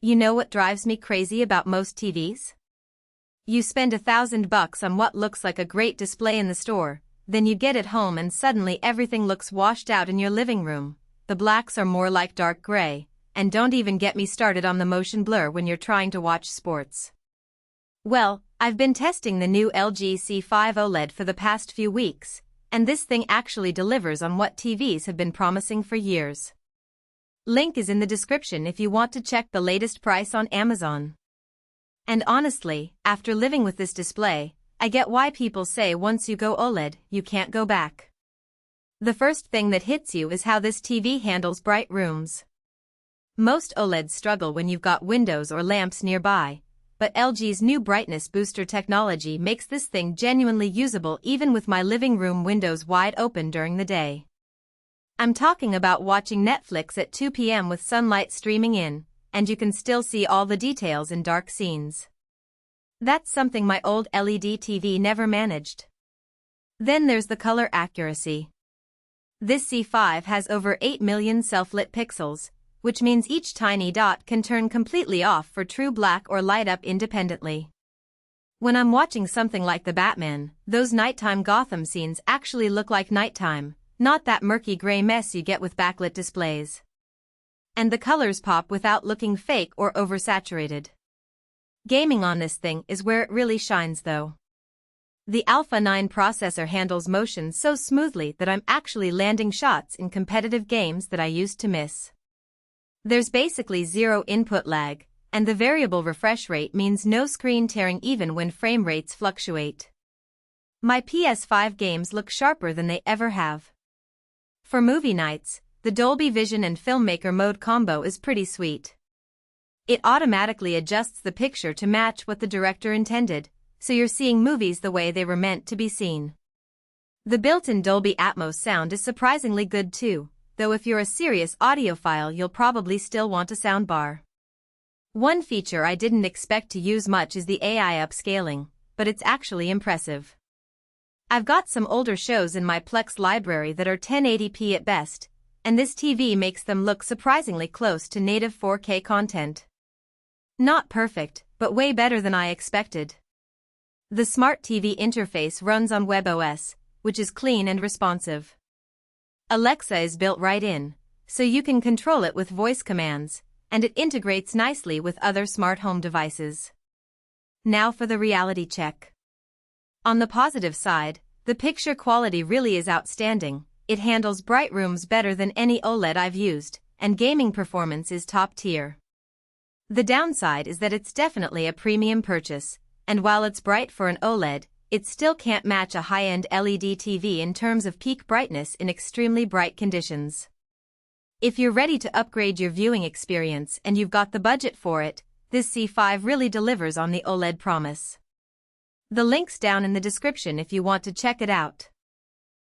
You know what drives me crazy about most TVs? You spend $1,000 on what looks like a great display in the store, then you get it home and suddenly everything looks washed out in your living room. The blacks are more like dark gray, and don't even get me started on the motion blur when you're trying to watch sports. Well, I've been testing the new LG C5 OLED for the past few weeks, and this thing actually delivers on what TVs have been promising for years. Link is in the description if you want to check the latest price on Amazon. And honestly, after living with this display, I get why people say once you go OLED, you can't go back. The first thing that hits you is how this TV handles bright rooms. Most OLEDs struggle when you've got windows or lamps nearby, but LG's new brightness booster technology makes this thing genuinely usable even with my living room windows wide open during the day. I'm talking about watching Netflix at 2 p.m. with sunlight streaming in, and you can still see all the details in dark scenes. That's something my old LED TV never managed. Then there's the color accuracy. This C5 has over 8 million self-lit pixels, which means each tiny dot can turn completely off for true black or light up independently. When I'm watching something like The Batman, those nighttime Gotham scenes actually look like nighttime, not that murky gray mess you get with backlit displays. And the colors pop without looking fake or oversaturated. Gaming on this thing is where it really shines though. The Alpha 9 processor handles motion so smoothly that I'm actually landing shots in competitive games that I used to miss. There's basically zero input lag, and the variable refresh rate means no screen tearing even when frame rates fluctuate. My PS5 games look sharper than they ever have. For movie nights, the Dolby Vision and Filmmaker mode combo is pretty sweet. It automatically adjusts the picture to match what the director intended, so you're seeing movies the way they were meant to be seen. The built-in Dolby Atmos sound is surprisingly good too, though if you're a serious audiophile you'll probably still want a soundbar. One feature I didn't expect to use much is the AI upscaling, but it's actually impressive. I've got some older shows in my Plex library that are 1080p at best, and this TV makes them look surprisingly close to native 4K content. Not perfect, but way better than I expected. The Smart TV interface runs on WebOS, which is clean and responsive. Alexa is built right in, so you can control it with voice commands, and it integrates nicely with other smart home devices. Now for the reality check. On the positive side, the picture quality really is outstanding. It handles bright rooms better than any OLED I've used, and gaming performance is top tier. The downside is that it's definitely a premium purchase, and while it's bright for an OLED, it still can't match a high-end LED TV in terms of peak brightness in extremely bright conditions. If you're ready to upgrade your viewing experience and you've got the budget for it, this C5 really delivers on the OLED promise. The link's down in the description if you want to check it out.